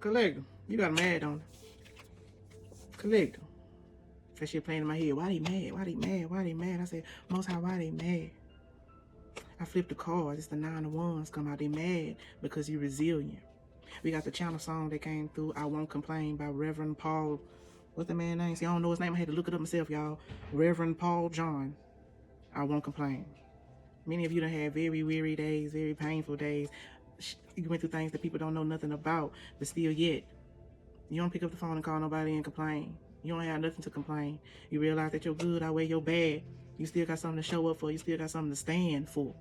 Collector, you got mad on it. Collector. That shit playing in my head. Why they mad? Why they mad? Why they mad? I said, Most High, why they mad? I flipped the cards. It's the 9 of Wands come out. They mad because you're resilient. We got the channel song that came through, I Won't Complain, by Reverend Paul. What's the man's name? See, I don't know his name. I had to look it up myself, y'all. Reverend Paul John. I Won't Complain. Many of you done had very weary days, very painful days. You went through things that people don't know nothing about, but still yet, you don't pick up the phone and call nobody and complain. You don't have nothing to complain. You realize that your good outweigh your bad. You still got something to show up for. You still got something to stand for.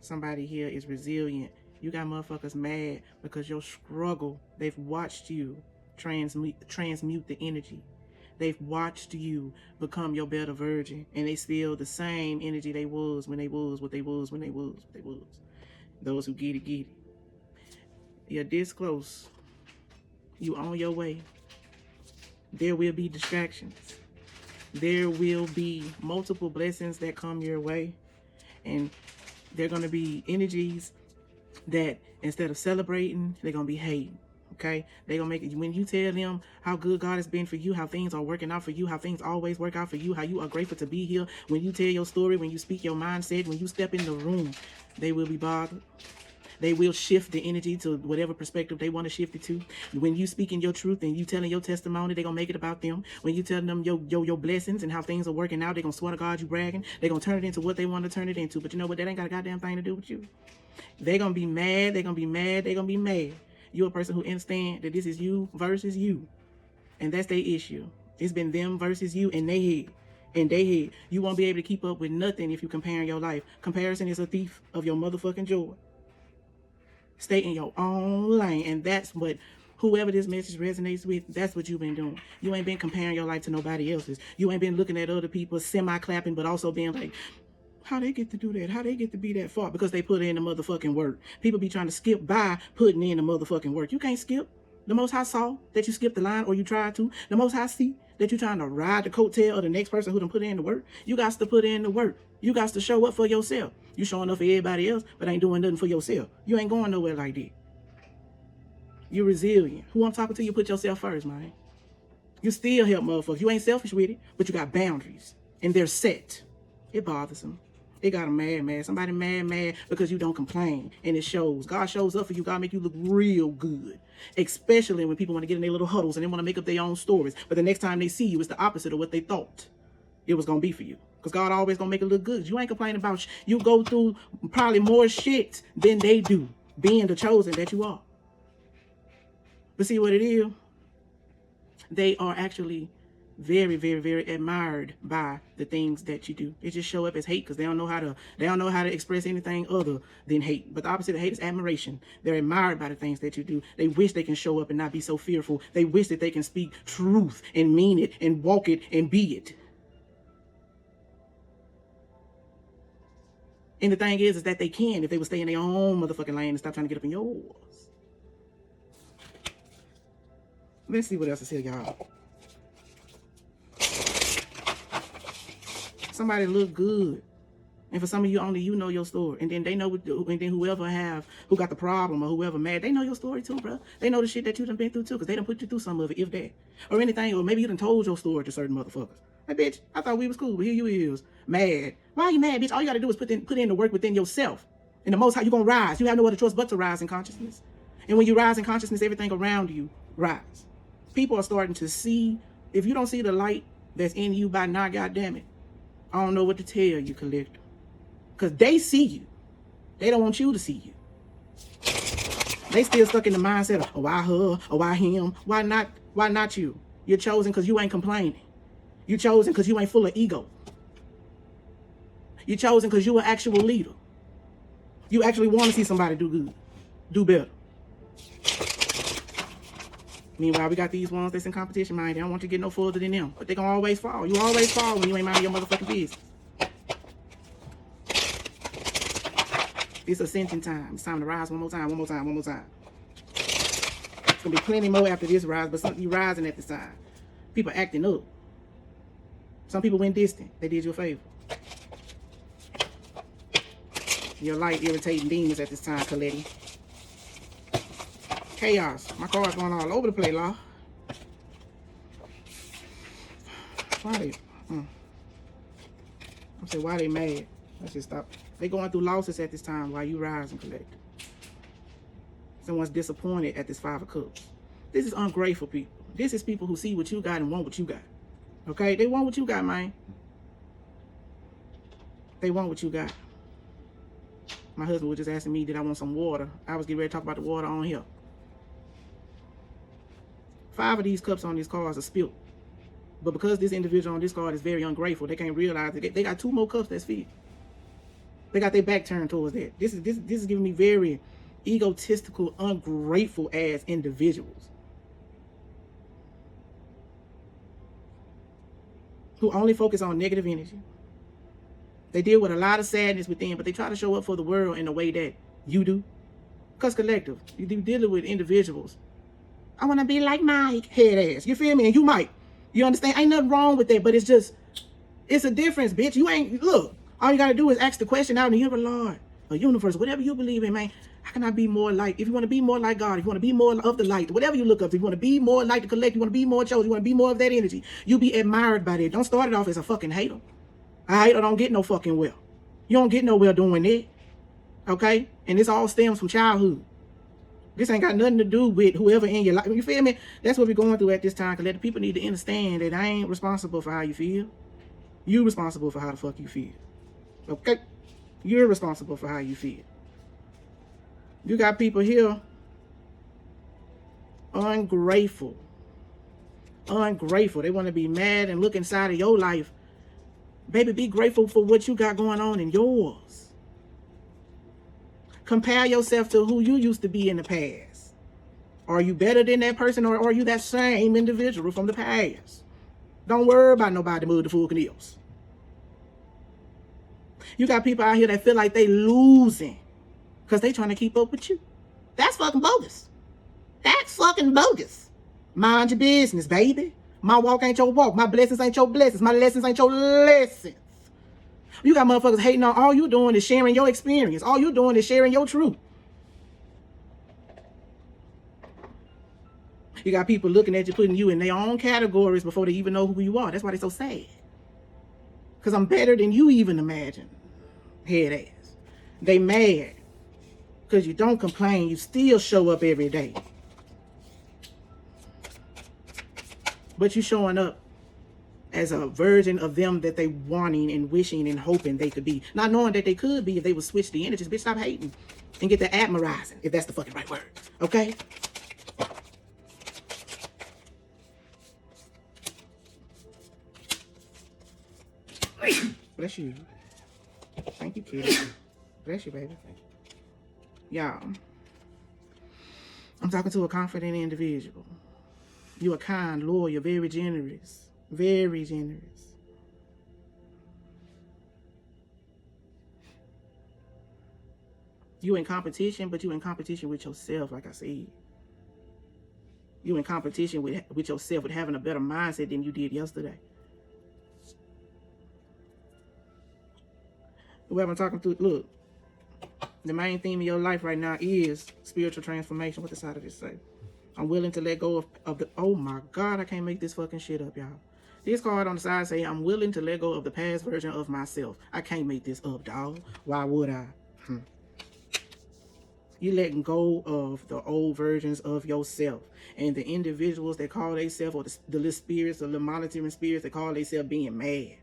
Somebody here is resilient. You got motherfuckers mad because your struggle, they've watched you transmute the energy. They've watched you become your better virgin, and they still the same energy they was when they was what they was when they was what they was. Those who get it, get it. You're this close. You on your way. There will be distractions. There will be multiple blessings that come your way. And they're going to be energies that instead of celebrating, they're going to be hating. Okay? They're going to make it, when you tell them how good God has been for you, how things are working out for you, how things always work out for you, how you are grateful to be here, when you tell your story, when you speak your mindset, when you step in the room, they will be bothered. They will shift the energy to whatever perspective they want to shift it to. When you speaking your truth and you telling your testimony, they're going to make it about them. When you telling them your blessings and how things are working out, they're going to swear to God you bragging. They're going to turn it into what they want to turn it into. But you know what? That ain't got a goddamn thing to do with you. They're going to be mad. They're going to be mad. They're going to be mad. You're a person who understands that this is you versus you. And that's their issue. It's been them versus you and they head. And they head. You won't be able to keep up with nothing if you comparing your life. Comparison is a thief of your motherfucking joy. Stay in your own lane. And that's what whoever this message resonates with, that's what you've been doing. You ain't been comparing your life to nobody else's. You ain't been looking at other people semi-clapping, but also being like, how they get to do that? How they get to be that far? Because they put in the motherfucking work. People be trying to skip by putting in the motherfucking work. You can't skip. The Most High saw that you skipped the line or you tried to. The Most High see that you're trying to ride the coattail of the next person who done put in the work. You got to put in the work. You got to show up for yourself. You showing up for everybody else, but ain't doing nothing for yourself. You ain't going nowhere like that. You're resilient. Who I'm talking to, you put yourself first, man. You still help motherfuckers. You ain't selfish with it, but you got boundaries. And they're set. It bothers them. It got them mad. Somebody mad because you don't complain. And it shows. God shows up for you. God make you look real good. Especially when people want to get in their little huddles and they want to make up their own stories. But the next time they see you, it's the opposite of what they thought it was going to be for you. Because God always going to make it look good. You ain't complaining about you go through probably more shit than they do, being the chosen that you are. But see what it is? They are actually very, very, very admired by the things that you do. They just show up as hate because they don't know how to express anything other than hate. But the opposite of hate is admiration. They're admired by the things that you do. They wish they can show up and not be so fearful. They wish that they can speak truth and mean it and walk it and be it. And the thing is that they can if they would stay in their own motherfucking lane and stop trying to get up in yours. Let's see what else is here, y'all. Somebody look good. And for some of you, only you know your story. And then they know, and then who got the problem or whoever mad, they know your story too, bro. They know the shit that you done been through too, because they done put you through some of it, if that. Or anything, or maybe you done told your story to certain motherfuckers. Like, bitch, I thought we was cool, but here you is, mad. Why are you mad, bitch? All you gotta do is put in the work within yourself. And the Most High, you gonna rise. You have no other choice but to rise in consciousness. And when you rise in consciousness, everything around you rise. People are starting to see, if you don't see the light that's in you by now, goddamn it, I don't know what to tell you, collector. Because they see you. They don't want you to see you. They still stuck in the mindset of, oh, why her? Or why him? Why not you? You're chosen because you ain't complaining. You're chosen because you ain't full of ego. You're chosen because you're an actual leader. You actually want to see somebody do good. Do better. Meanwhile, we got these ones that's in competition, man. They don't want you to get no further than them. But they gonna always fall. You always fall when you ain't minding your motherfucking business. It's ascension time. It's time to rise one more time. It's gonna be plenty more after this rise, but you rising at this time. People acting up. Some people went distant. They did you a favor. Your light irritating demons at this time, Coletti. Chaos. My car's going all over the place, Law. Why they? I'm saying, why they mad? Let's just stop. They going through losses at this time while you rise and collect. Someone's disappointed at this 5 of Cups. This is ungrateful people. This is people who see what you got and want what you got. Okay? They want what you got, man. They want what you got. My husband was just asking me, did I want some water? I was getting ready to talk about the water on here. 5 of these cups on these cards are spilled. But because this individual on this card is very ungrateful, they can't realize that they got 2 more cups that's filled. They got their back turned towards that. This is giving me very egotistical, ungrateful ass individuals who only focus on negative energy. They deal with a lot of sadness within, but they try to show up for the world in a way that you do. Because collective, you're dealing with individuals. I want to be like Mike, head ass. You feel me? And you might. You understand? Ain't nothing wrong with that, but it's a difference, bitch. You ain't, look, all you got to do is ask the question out in the Lord, or universe, whatever you believe in, man. How can I be more like, if you want to be more like God, if you want to be more of the light, whatever you look up, if you want to be more like the collective, you want to be more chosen, you want to be more of that energy, you be admired by that. Don't start it off as a fucking hater. A hater don't get no fucking well. You don't get nowhere doing that. Okay? And this all stems from childhood. This ain't got nothing to do with whoever in your life. You feel me? That's what we're going through at this time. Because the people need to understand that I ain't responsible for how you feel. You're responsible for how the fuck you feel. Okay? You're responsible for how you feel. You got people here ungrateful. Ungrateful. They want to be mad and look inside of your life. Baby, be grateful for what you got going on in yours. Compare yourself to who you used to be in the past. Are you better than that person, or are you that same individual from the past? Don't worry about nobody moving the full canals. You got people out here that feel like they losing because they trying to keep up with you. That's fucking bogus. That's fucking bogus. Mind your business, baby. My walk ain't your walk. My blessings ain't your blessings. My lessons ain't your lessons. You got motherfuckers hating on, all you doing is sharing your experience. All you doing is sharing your truth. You got people looking at you, putting you in their own categories before they even know who you are. That's why they're so sad. Because I'm better than you even imagine. Head ass. They mad. Because you don't complain. You still show up every day. But you showing up as a version of them that they wanting and wishing and hoping they could be. Not knowing that they could be if they would switch the energies. Bitch, stop hating and get the admirizing, if that's the fucking right word. Okay? Bless you. Thank you, kid. Bless you, baby. Y'all, I'm talking to a confident individual. You are kind, loyal, very generous. Very generous. You in competition, but you in competition with yourself, like I said. You in competition with yourself, with having a better mindset than you did yesterday. Whoever I'm talking to, look, the main theme of your life right now is spiritual transformation. What the side of this say? I'm willing to let go of the, oh my God, I can't make this fucking shit up, y'all. This card on the side say, I'm willing to let go of the past version of myself. I can't make this up, dog. Why would I? You letting go of the old versions of yourself. And the individuals that call themselves, or the little spirits, the little monitoring spirits that call themselves being mad.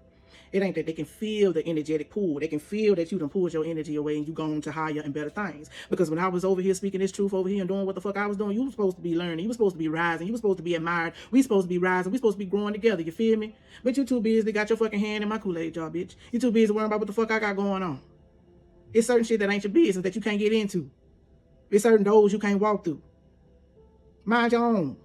It ain't that. They can feel the energetic pull. They can feel that you done pulled your energy away and you gone to higher and better things. Because when I was over here speaking this truth over here and doing what the fuck I was doing, you were supposed to be learning. You were supposed to be rising. You were supposed to be admired. We supposed to be rising. We supposed to be growing together. You feel me? But you too busy. Got your fucking hand in my Kool-Aid jar, bitch. You too busy worrying about what the fuck I got going on. It's certain shit that ain't your business that you can't get into. It's certain doors you can't walk through. Mind your own.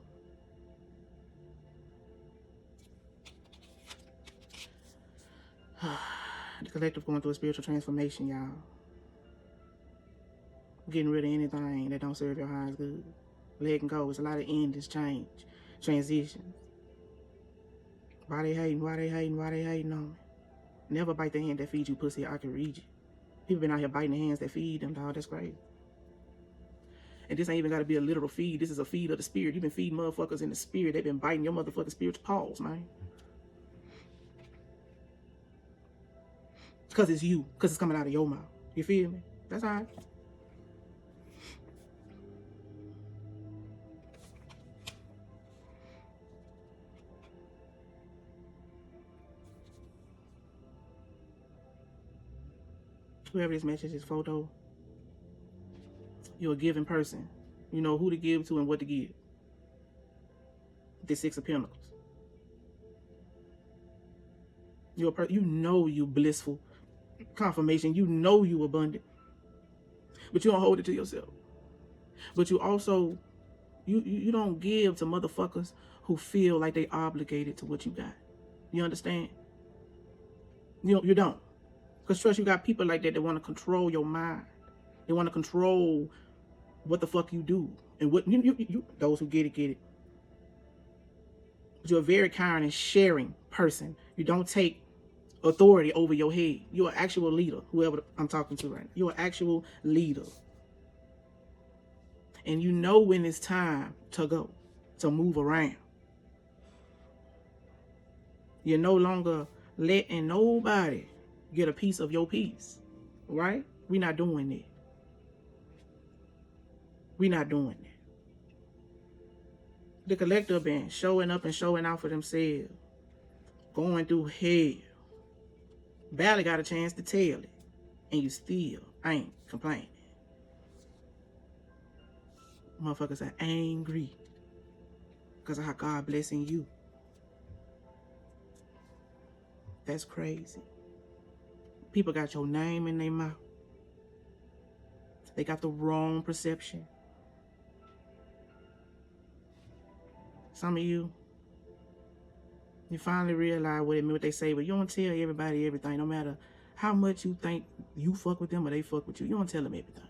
The collective going through a spiritual transformation, y'all. Getting rid of anything that don't serve your highest good. Letting go. It's a lot of endings, change, transitions. Why they hating? Why they hating? Why they hating on me? Never bite the hand that feeds you, pussy. I can read you. People been out here biting the hands that feed them, dog. That's crazy. And this ain't even got to be a literal feed. This is a feed of the spirit. You've been feeding motherfuckers in the spirit. They've been biting your motherfucking spiritual paws, man. Because it's you. Because it's coming out of your mouth. You feel me? That's all right. Whoever this message is photo, you're a giving person. You know who to give to and what to give. The Six of Pentacles. You know you blissful. Confirmation. You know you abundant. But you don't hold it to yourself. But you also, you don't give to motherfuckers who feel like they obligated to what you got. You understand? You don't. Because trust, you got people like that want to control your mind. They want to control what the fuck you do. And what you those who get it, get it. But you're a very kind and sharing person. You don't take authority over your head. You're an actual leader, whoever I'm talking to right now. You're an actual leader. And you know when it's time to go, to move around. You're no longer letting nobody get a piece of your peace, right? We're not doing that. We're not doing that. The collective been showing up and showing out for themselves, going through hell. Barely got a chance to tell it, and you still ain't complaining. Motherfuckers are angry because of how God blessing you. That's crazy. People got your name in their mouth. They got the wrong perception. Some of you finally realize what they say, but you don't tell everybody everything, no matter how much you think you fuck with them or they fuck with you. You don't tell them everything.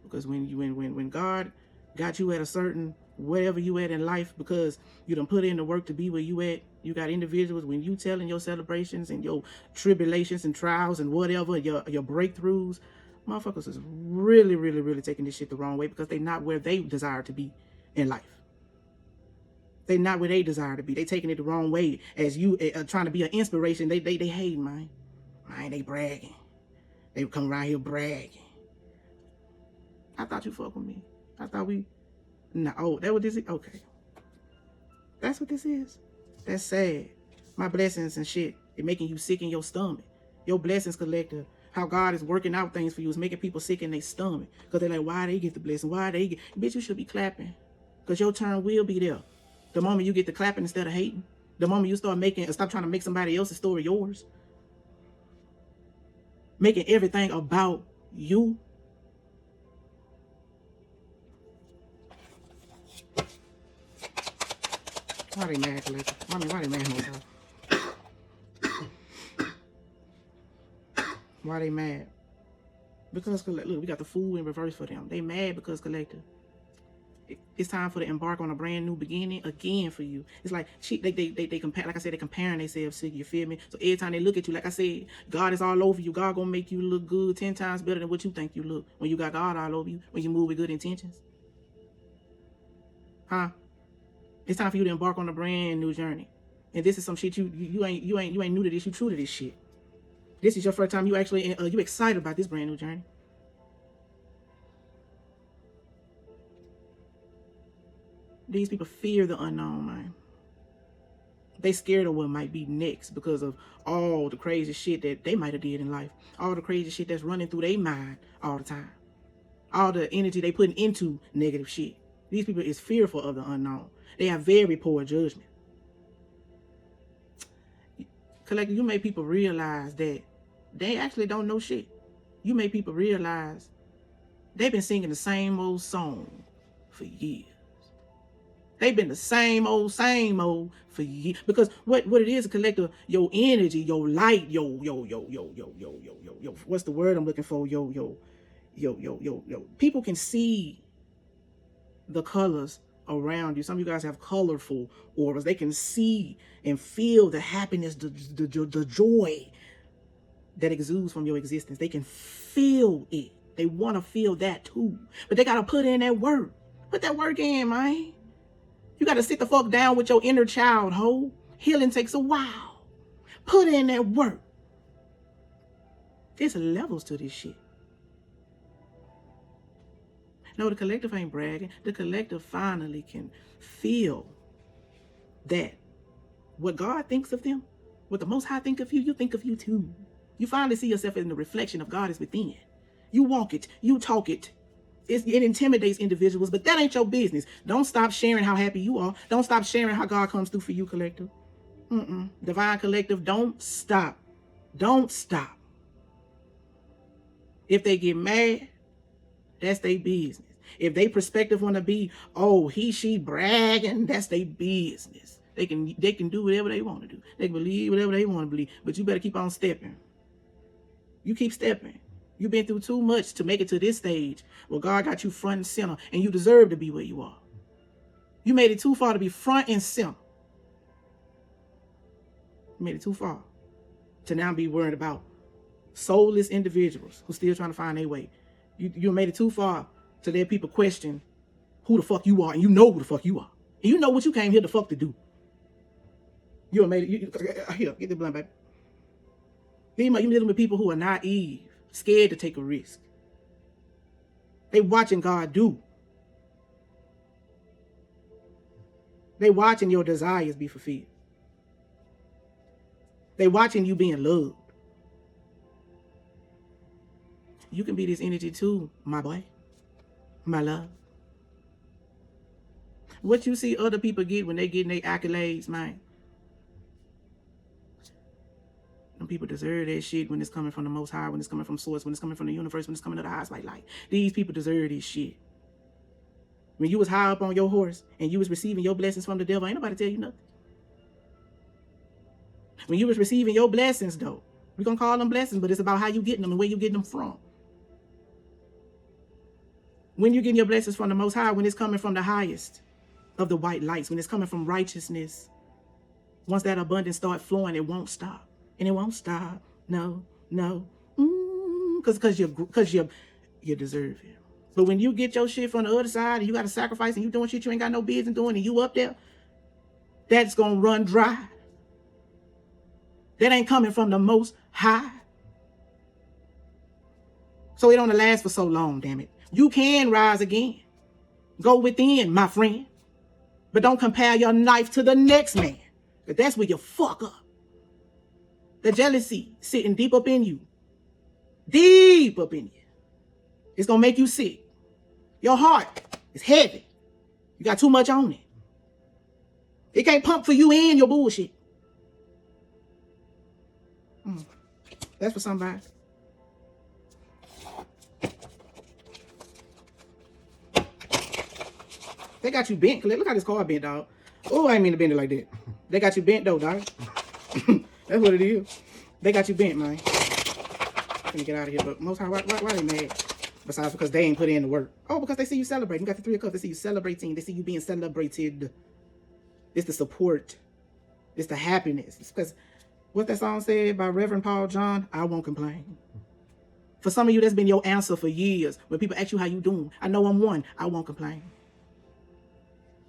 Because when God got you at a certain wherever you at in life, because you done put in the work to be where you at, you got individuals, when you telling your celebrations and your tribulations and trials and whatever, your breakthroughs, motherfuckers is really, really, really taking this shit the wrong way because they not where they desire to be in life. They not where they desire to be. They taking it the wrong way as you trying to be an inspiration. They hate, man. They bragging. They come around here bragging. I thought you fuck with me. I thought we... No, oh, that what this is? Okay. That's what this is. That's sad. My blessings and shit, it making you sick in your stomach. Your blessings collector, how God is working out things for you is making people sick in their stomach. Because they're like, why they get the blessing? Why they get... Bitch, you should be clapping. Because your turn will be there. The moment you get to clapping instead of hating. The moment you start stop trying to make somebody else's story yours. Making everything about you. Why they mad, collector? Why they mad, hotel? Why they mad? Because, look, we got the fool in reverse for them. They mad because, collector, it's time for to embark on a brand new beginning again for you. It's like they compare, like I said, they comparing themselves to you. You feel me? So every time they look at you, like I said, God is all over you. God gonna make you look good 10 times better than what you think you look when you got God all over you. When you move with good intentions, huh? It's time for you to embark on a brand new journey. And this is some shit you ain't new to this. You true to this shit. This is your first time you actually you excited about this brand new journey. These people fear the unknown, man. They scared of what might be next because of all the crazy shit that they might have did in life. All the crazy shit that's running through their mind all the time. All the energy they putting into negative shit. These people is fearful of the unknown. They have very poor judgment. Collective, you make people realize that they actually don't know shit. You make people realize they've been singing the same old song for years. They've been the same old for years. Because what it is, a collective, your energy, your light, yo. What's the word I'm looking for? Yo. People can see the colors around you. Some of you guys have colorful auras. They can see and feel the happiness, the joy that exudes from your existence. They can feel it. They want to feel that too. But they got to put in that work. Put that work in, man. You got to sit the fuck down with your inner child, ho. Healing takes a while. Put in that work. There's levels to this shit. No, the collective ain't bragging. The collective finally can feel that what God thinks of them, what the Most High think of you think of you too. You finally see yourself in the reflection of God is within. You walk it. You talk it. It intimidates individuals, but that ain't your business. Don't stop sharing how happy you are. Don't stop sharing how God comes through for you, collective. Divine collective, don't stop. Don't stop. If they get mad, that's their business. If they perspective want to be, oh, he, she bragging, that's their business. They can do whatever they want to do. They can believe whatever they want to believe. But you better keep on stepping. You keep stepping. You've been through too much to make it to this stage where God got you front and center, and you deserve to be where you are. You made it too far to be front and center. You made it too far to now be worried about soulless individuals who still trying to find their way. You made it too far to let people question who the fuck you are, and you know who the fuck you are. And you know what you came here the fuck to do. You made it. Here, get the blunt, baby. You're dealing with people who are naive, scared to take a risk. They watching God do. They watching your desires be fulfilled. They watching you being loved. You can be this energy too, my boy, my love. What you see other people get when they getting their accolades, man. Them people deserve that shit when it's coming from the Most High, when it's coming from Source, when it's coming from the universe, when it's coming to the highest white light. These people deserve this shit. When you was high up on your horse and you was receiving your blessings from the devil, ain't nobody tell you nothing. When you was receiving your blessings, though, we're going to call them blessings, but it's about how you getting them and where you getting them from. When you getting your blessings from the Most High, when it's coming from the highest of the white lights, when it's coming from righteousness, once that abundance start flowing, it won't stop. And it won't stop. No. Because you deserve it. But when you get your shit from the other side and you got to sacrifice and you doing shit you ain't got no business doing and you up there, that's going to run dry. That ain't coming from the Most High. So it don't last for so long, damn it. You can rise again. Go within, my friend. But don't compare your knife to the next man. Because that's where you fuck up. The jealousy sitting deep up in you. Deep up in you. It's going to make you sick. Your heart is heavy. You got too much on it. It can't pump for you and your bullshit. That's for somebody. They got you bent. Look how this car bent, dog. Oh, I ain't mean to bend it like that. They got you bent, though, dog. That's what it is. They got you bent, man. Let me get out of here. But Most High, why they mad? Besides because they ain't put in the work. Oh, because they see you celebrating. You got the 3 of Cups. They see you celebrating. They see you being celebrated. It's the support. It's the happiness. It's because what that song said by Reverend Paul John, I won't complain. For some of you, that's been your answer for years. When people ask you how you doing, I know I'm one. I won't complain.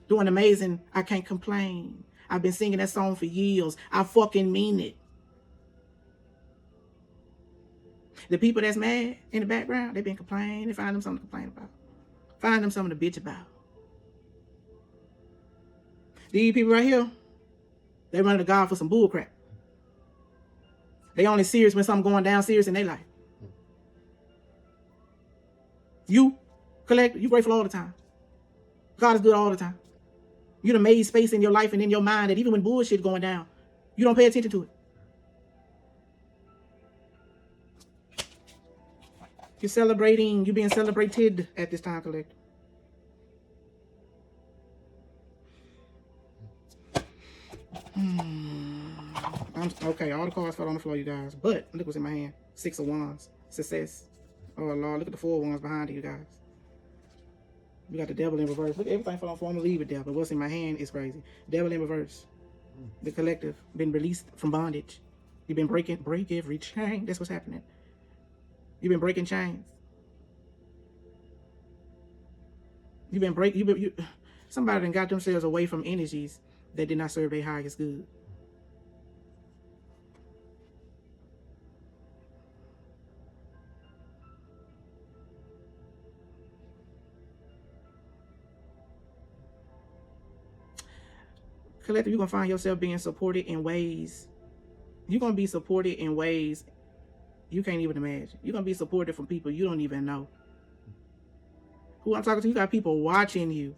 Doing amazing. I can't complain. I've been singing that song for years. I fucking mean it. The people that's mad in the background, they've been complaining. They find them something to complain about. Find them something to bitch about. These people right here, they run to God for some bull crap. They only serious when something going down serious in their life. You, collect, you grateful all the time. God is good all the time. You done made space in your life and in your mind that even when bullshit going down, you don't pay attention to it. You're celebrating, you're being celebrated at this time, collector. Okay, all the cards fell on the floor, you guys. But look what's in my hand. 6 of Wands. Success. Oh, Lord. Look at the 4 of Wands behind you guys. We got the Devil in reverse. Look, everything fell on the floor. I'm going to leave it there. But what's in my hand is crazy. Devil in reverse. The collective. Been released from bondage. You've been break every chain. That's what's happening. You've been breaking chains. Somebody done got themselves away from energies that did not serve their highest good. Collective, you're going to find yourself being supported in ways. You're going to be supported in ways you can't even imagine. You're going to be supported from people you don't even know. Who I'm talking to, you got people watching you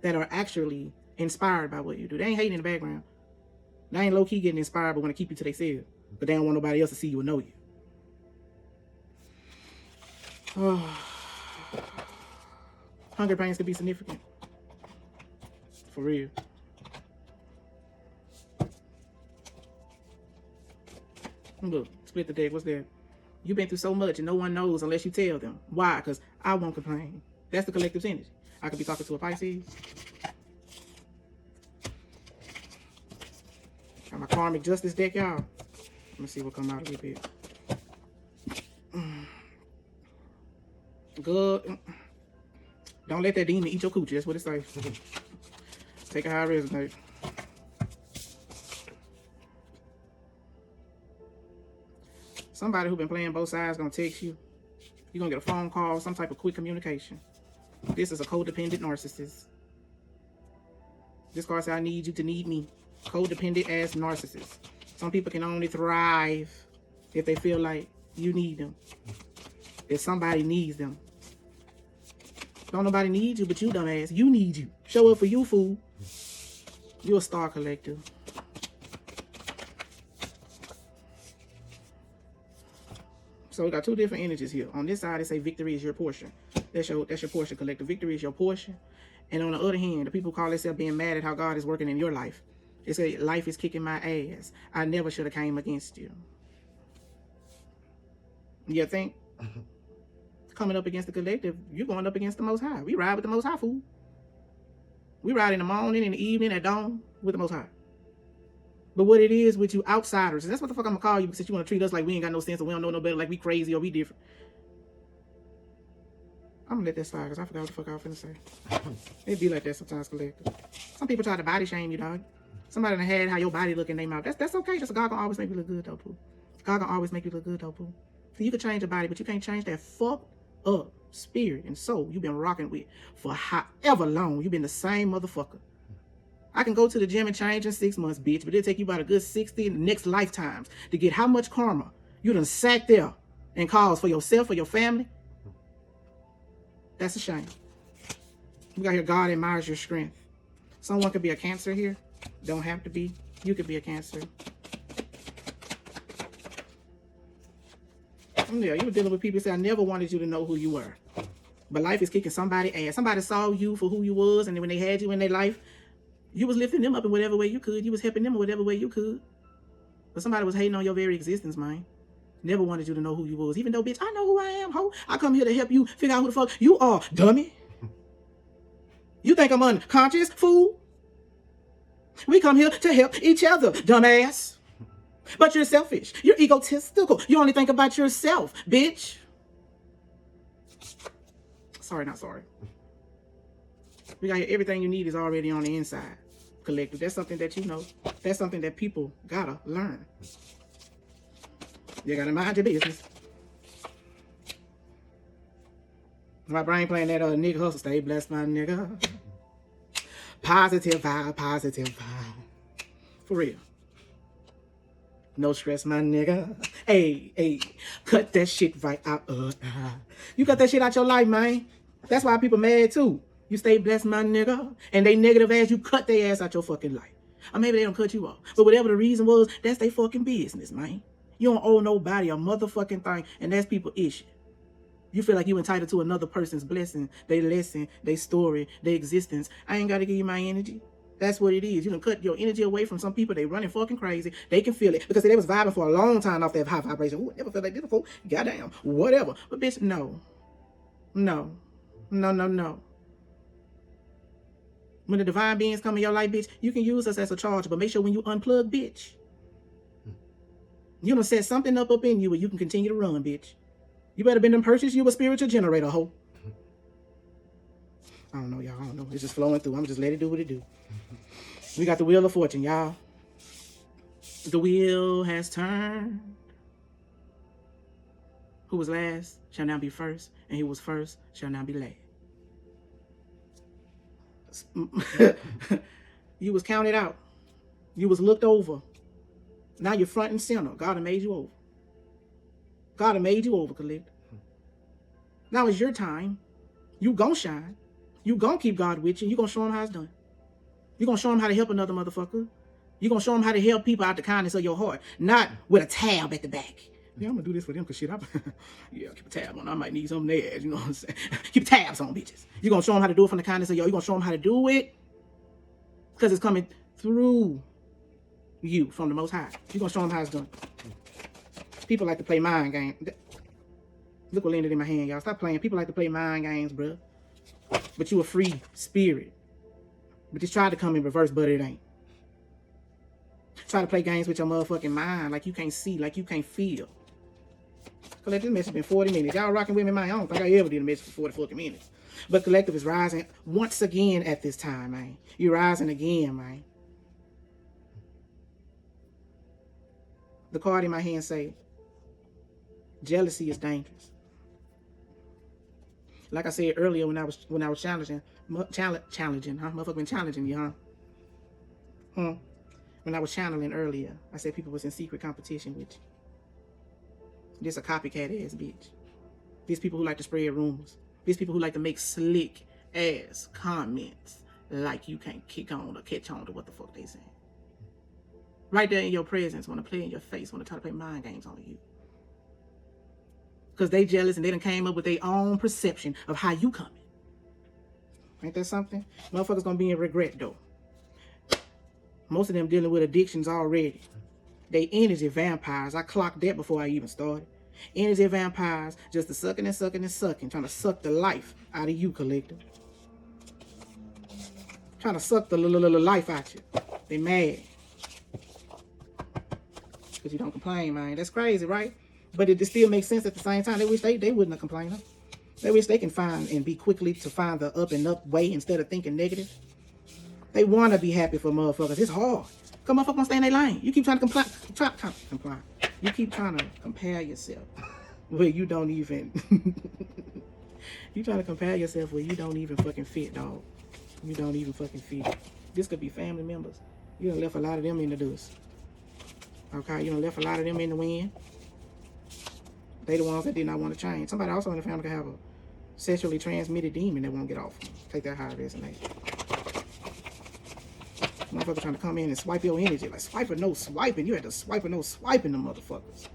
that are actually inspired by what you do. They ain't hating in the background. They ain't low-key getting inspired, but want to keep you to themselves. But they don't want nobody else to see you or know you. Oh. Hunger pains can be significant. For real. Look, split the deck. What's that? You've been through so much and no one knows unless you tell them. Why? Because I won't complain. That's the collective's energy. I could be talking to a Pisces. Got my karmic justice deck, y'all. Let me see what come out of it. Good. Don't let that demon eat your coochie. That's what it says. Take it how it resonates. Somebody who been playing both sides gonna text you. You're gonna get a phone call, some type of quick communication. This is a codependent narcissist. This card says, I need you to need me. Codependent as narcissist. Some people can only thrive if they feel like you need them. If somebody needs them. Don't nobody need you but you, dumbass. You need you. Show up for you, fool. You're a star collector. So we got two different energies here. On this side, they say victory is your portion. That's your portion, collective. Victory is your portion. And on the other hand, the people call themselves being mad at how God is working in your life. They say, life is kicking my ass. I never should have came against you. You think? Coming up against the collective, you're going up against the Most High. We ride with the Most High, fool. We ride in the morning, in the evening, at dawn with the Most High. But what it is with you outsiders, and that's what the fuck I'm gonna call you, because you want to treat us like we ain't got no sense or we don't know no better, like we crazy or we different. I'm gonna let that slide because I forgot what the fuck I was finna say. It be like that sometimes, collective. Some people try to body shame you, dog. Somebody done had how your body look in their mouth. That's okay. Just God gonna always make you look good, though, poo. God gonna always make you look good, though, poo. So you can change your body, but you can't change that fucked up spirit and soul you've been rocking with for however long. You've been the same motherfucker. I can go to the gym and change in 6 months, bitch, but it'll take you about a good 60 next lifetimes to get how much karma you done sat there and caused for yourself or your family. That's a shame. We got here, God admires your strength. Someone could be a Cancer here. Don't have to be. You could be a Cancer. Yeah, you were dealing with people who say, I never wanted you to know who you were. But life is kicking somebody's ass. Somebody saw you for who you was, and then when they had you in their life, you was lifting them up in whatever way you could. You was helping them in whatever way you could. But somebody was hating on your very existence, man. Never wanted you to know who you was. Even though, bitch, I know who I am, ho. I come here to help you figure out who the fuck you are, dummy. You think I'm unconscious, fool? We come here to help each other, dumbass. But you're selfish. You're egotistical. You only think about yourself, bitch. Sorry, not sorry. We got here, everything you need is already on the inside. Collective. That's something that you know. That's something that people gotta learn. You gotta mind your business. My brain playing that nigga hustle. Stay blessed, my nigga. Positive vibe, positive vibe. For real. No stress, my nigga. Hey, cut that shit right out. You cut that shit out your life, man. That's why people mad too. You stay blessed, my nigga. And they negative ass, you cut their ass out your fucking life. Or maybe they don't cut you off. But whatever the reason was, that's their fucking business, man. You don't owe nobody a motherfucking thing. And that's people's issue. You feel like you entitled to another person's blessing, their lesson, their story, their existence. I ain't got to give you my energy. That's what it is. You done cut your energy away from some people. They running fucking crazy. They can feel it. Because they was vibing for a long time off that high vibration. Ooh, I never felt like this before. Goddamn. Whatever. But bitch, no. No. No, no, no. When the divine beings come in your life, bitch, you can use us as a charge, but make sure when you unplug, bitch, you done set something up in you where you can continue to run, bitch. You better been them purchase you a spiritual generator, ho. I don't know, y'all. I don't know. It's just flowing through. I'm just let it do what it do. We got the Wheel of Fortune, y'all. The wheel has turned. Who was last shall now be first, and who was first shall now be last. You was counted out. You was looked over. Now you're front and center. God has made you over. God has made you over, collector. Now it's your time. You gonna shine. You gonna keep God with you. You gonna show him how it's done. You gonna show him how to help another motherfucker. You gonna show him how to help people out the kindness of your heart, not with a tab at the back. Yeah, I'm gonna do this for them because shit, yeah, keep a tab on. I might need some there, you know what I'm saying? Keep tabs on, bitches. You gonna show them how to do it from the kindness of your. You gonna show them how to do it because it's coming through you from the Most High. You gonna show them how it's done. People like to play mind games. Look what landed in my hand, y'all. Stop playing. People like to play mind games, bro. But you a free spirit. But just try to come in reverse, but it ain't. Try to play games with your motherfucking mind like you can't see, like you can't feel. Collective, this message been 40 minutes. Y'all rocking with me, man. I don't think I ever did a message for 40 fucking minutes. But collective is rising once again at this time, man. You're rising again, man. The card in my hand say, jealousy is dangerous. Like I said earlier when I was challenging, huh? Motherfucker been challenging you, huh? When I was channeling earlier, I said people was in secret competition with you. This a copycat ass bitch. These people who like to spread rumors. These people who like to make slick ass comments like you can't kick on or catch on to what the fuck they saying. Right there in your presence, want to play in your face, want to try to play mind games on you. Because they jealous and they done came up with their own perception of how you coming. Ain't that something? Motherfuckers gonna be in regret though. Most of them dealing with addictions already. They energy vampires. I clocked that before I even started. Energy vampires just a sucking and sucking and sucking, trying to suck the life out of you, collective. Trying to suck the life out you. They mad. Because you don't complain, man. That's crazy, right? But it still makes sense at the same time. They wish they wouldn't have complained. They wish they can find and be quickly to find the up and up way instead of thinking negative. They want to be happy for motherfuckers. It's hard. Come motherfuckers gonna stay in their lane. You keep trying to comply. You keep trying to compare yourself where you don't even. You trying to compare yourself where you don't even fucking fit, dog. You don't even fucking fit. This could be family members. You done left a lot of them in the dust. Okay, you done left a lot of them in the wind. They the ones that did not want to change. Somebody also in the family can have a sexually transmitted demon that won't get off. Take that how it resonates. Motherfucker trying to come in and swipe your energy. Like swipe or no swiping. You had to swipe or no swiping them motherfuckers.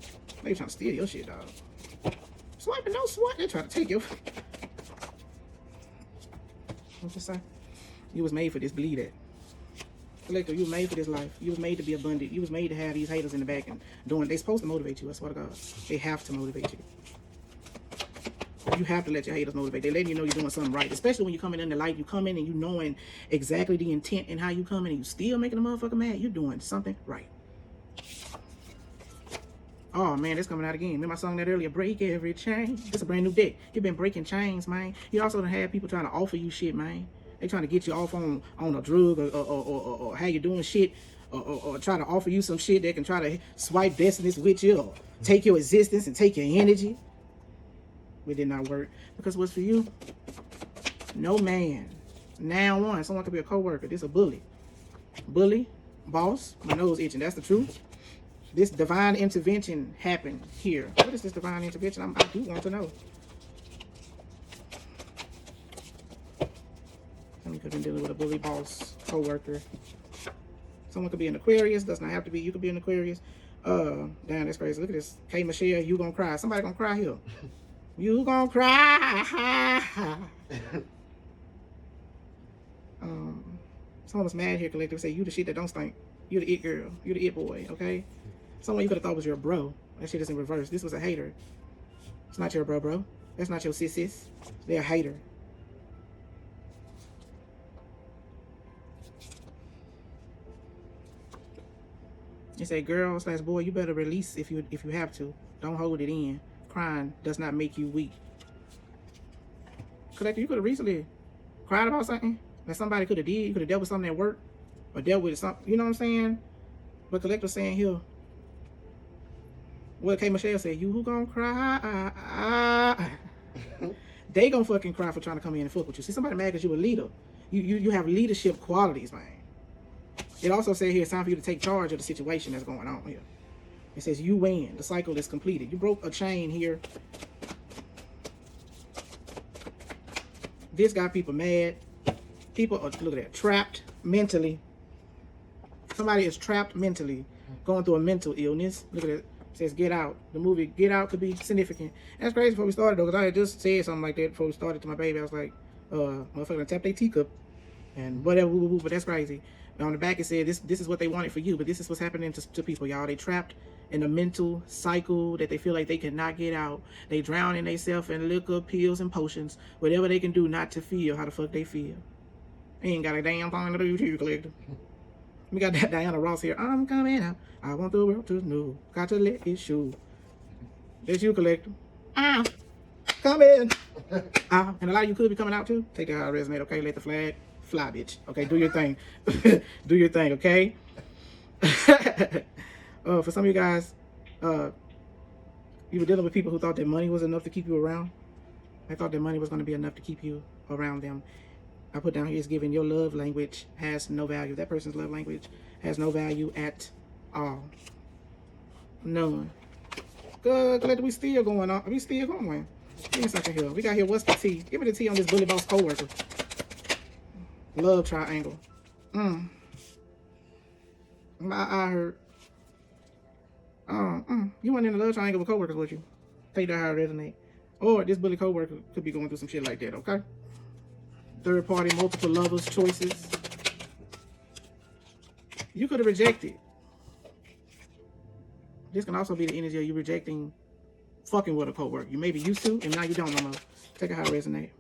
They trying to steal your shit, dog. Swipe or no swipe. They trying to take your... What's it say? You was made for this, believe that. Collector, you was made for this life. You was made to be abundant. You was made to have these haters in the back and doing... They supposed to motivate you, I swear to God. They have to motivate you. You have to let your haters motivate. They letting you know you're doing something right. Especially when you coming in the light, you come in and you knowing exactly the intent and how you come in and you still making a motherfucker mad. You're doing something right. Oh man, that's coming out again. Remember I sung that earlier? Break every chain. It's a brand new deck. You've been breaking chains, man. You also done had people trying to offer you shit, man. They trying to get you off on a drug or how you doing shit or try to offer you some shit that can try to swipe destinies with you or take your existence and take your energy. It did not work because what's for you? No man. Now one. Someone could be a co-worker. This a bully. Bully, boss, my nose itching. That's the truth. This divine intervention happened here. What is this divine intervention? I do want to know. Someone could have been dealing with a bully, boss, co-worker. Someone could be an Aquarius. Does not have to be. You could be an Aquarius. Damn, that's crazy. Look at this. K. Michelle, you gonna cry. Somebody gonna cry here. You gonna cry. Someone was mad here, collective. Say you the shit that don't stink. You the it girl. You the it boy. Okay. Someone you could have thought was your bro. That shit is in reverse. This was a hater. It's not your bro. That's not your sis. They're a hater. They say, girl / boy, you better release if you have to. Don't hold it in. Crying does not make you weak. Collector, you could have recently cried about something that somebody could have did. You could have dealt with something at work or dealt with something. You know what I'm saying? But Collective saying here, what K. Michelle said, you who gonna cry? They gonna fucking cry for trying to come in and fuck with you. See, somebody mad because you a leader. You have leadership qualities, man. It also says here it's time for you to take charge of the situation that's going on here. It says you win. The cycle is completed. You broke a chain here. This got people mad. People are, look at that, trapped mentally. Somebody is trapped mentally, going through a mental illness. Look at it. It says Get Out. The movie Get Out could be significant. And that's crazy before we started though, because I had just said something like that before we started to my baby. I was like, motherfucker tap their teacup and whatever, but that's crazy. And on the back it said this is what they wanted for you, but this is what's happening to people, y'all. They trapped in a mental cycle that they feel like they cannot get out. They drown in themselves in liquor, pills, and potions, whatever they can do not to feel how the fuck they feel. They ain't got a damn thing to do with you, Collective. We got that Diana Ross here. I'm coming out. I want the world to know. Got to let it show. That's you, Collective. I'm coming out. And a lot of you could be coming out too. Take that how it resonate, okay? Let the flag fly, bitch. Okay, do your thing. Do your thing, okay? For some of you guys, you were dealing with people who thought that money was enough to keep you around. They thought that money was going to be enough to keep you around them. I put down here is giving your love language has no value. That person's love language has no value at all. None. Good. Glad we still going on. We still going. Give me a second here. We got here. What's the tea? Give me the tea on this bully boss coworker. Love triangle. My eye hurt. You went in the love triangle with coworkers, would you? Take that how it resonate. Or this bully coworker could be going through some shit like that, okay? Third party, multiple lovers, choices. You could have rejected. This can also be the energy of you rejecting fucking with a coworker. You maybe used to, and now you don't no more. Take it how it resonate.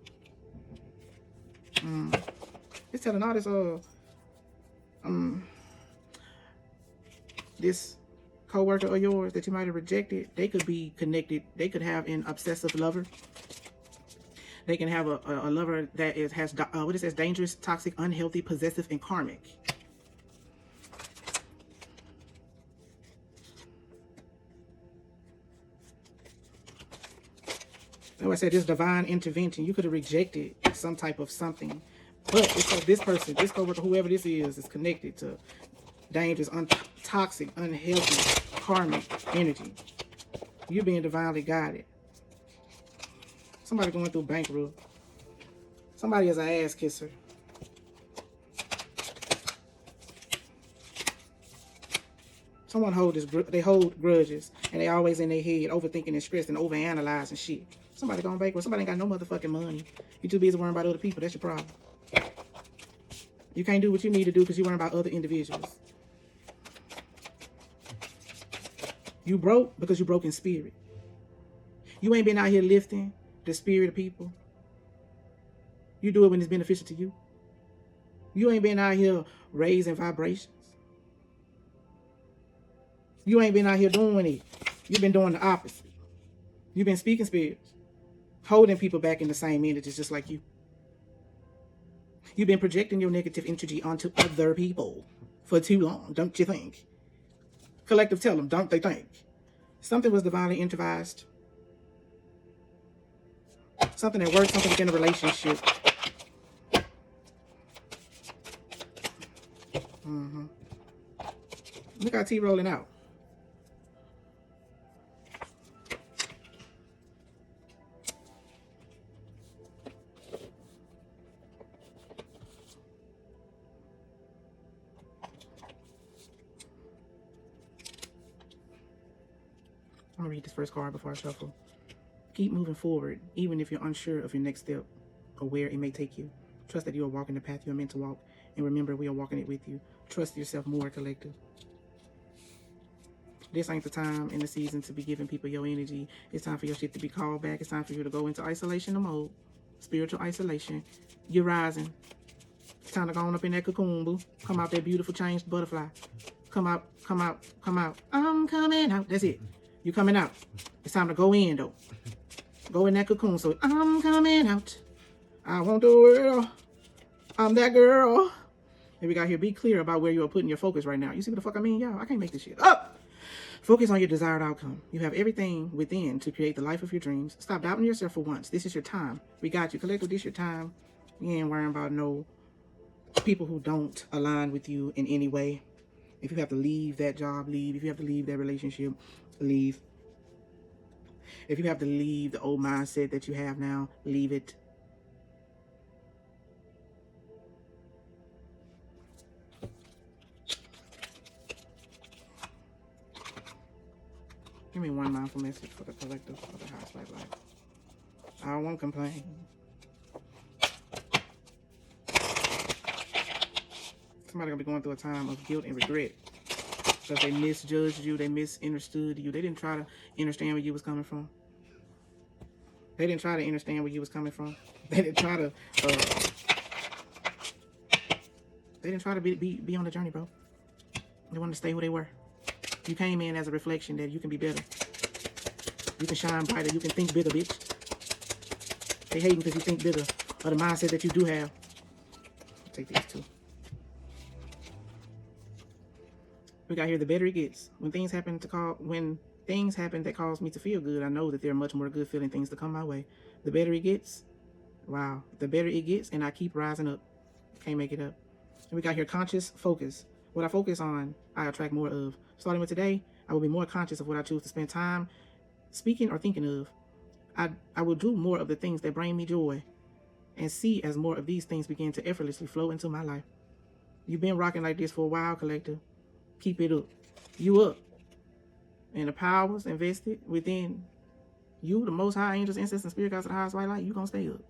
It's telling all this this co-worker of yours that you might have rejected, they could be connected. They could have an obsessive lover. They can have a lover that has what it says, dangerous, toxic, unhealthy, possessive, and karmic. That's why I said this divine intervention. You could have rejected some type of something. But it's like this person, this coworker, whoever this is connected to dangerous, toxic, unhealthy, karmic energy. You're being divinely guided. Somebody going through bankrupt. Somebody is an ass kisser. Someone they hold grudges, and they always in their head overthinking and stressed and overanalyzing shit. Somebody going bankrupt. Somebody ain't got no motherfucking money. You too busy worrying about other people. That's your problem. You can't do what you need to do because you're worrying about other individuals. You broke because you broke in spirit. You ain't been out here lifting the spirit of people. You do it when it's beneficial to you. You ain't been out here raising vibrations. You ain't been out here doing it. You've been doing the opposite. You've been speaking spirits, holding people back in the same energies just like you. You've been projecting your negative energy onto other people for too long, don't you think? Collective, tell them, don't they think? Something was divinely improvised. Something that works, something within a relationship. Look how T rolling out. I'm gonna read this first card before I shuffle. Keep moving forward, even if you're unsure of your next step or where it may take you. Trust that you are walking the path you are meant to walk, and remember, we are walking it with you. Trust yourself more, Collective. This ain't the time in the season to be giving people your energy. It's time for your shit to be called back. It's time for you to go into isolation mode, spiritual isolation. You're rising. It's time to go on up in that cocoon, boo. Come out that beautiful changed butterfly. Come out, come out, come out. I'm coming out. That's it. You coming out. It's time to go in, though. Go in that cocoon. So I'm coming out. I want the world I'm that girl. And we got here, be clear about where you are putting your focus right now. You see what the fuck I mean, y'all? I can't make this shit up. Focus on your desired outcome. You have everything within to create the life of your dreams. Stop doubting yourself for once. This is your time. We got you. Collective, this your time. You ain't worrying about no people who don't align with you in any way. If you have to leave that job, leave. If you have to leave that relationship, leave. If you have to leave the old mindset that you have now, leave it. Give me one mindful message for the collective for the house life. I won't complain. Somebody gonna be going through a time of guilt and regret because they misjudged you, they misunderstood you. They didn't try to understand where you was coming from. They didn't try to understand where you was coming from. They didn't try to. They didn't try to be on the journey, bro. They wanted to stay who they were. You came in as a reflection that you can be better. You can shine brighter. You can think bigger, bitch. They hating because you think bigger, or the mindset that you do have. I'll take these two. We got here, the better it gets. When things happen that cause me to feel good, I know that there are much more good feeling things to come my way. The better it gets, wow, the better it gets, and I keep rising up. Can't make it up. And we got here, conscious focus. What I focus on, I attract more of. Starting with today, I will be more conscious of what I choose to spend time speaking or thinking of. I will do more of the things that bring me joy and see as more of these things begin to effortlessly flow into my life. You've been rocking like this for a while, collective. Keep it up. You up. And the powers invested within you, the most high angels, ancestors, and spirit guides of the highest white light, you gonna stay up.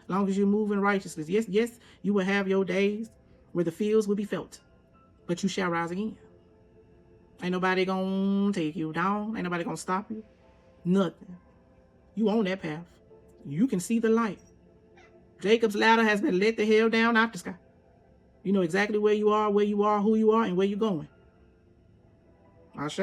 As long as you move in righteousness. Yes, you will have your days where the feels will be felt. But you shall rise again. Ain't nobody gonna take you down. Ain't nobody gonna stop you. Nothing. You on that path. You can see the light. Jacob's ladder has been let the hell down out the sky. You know exactly where you are, who you are, and where you're going. Ashe.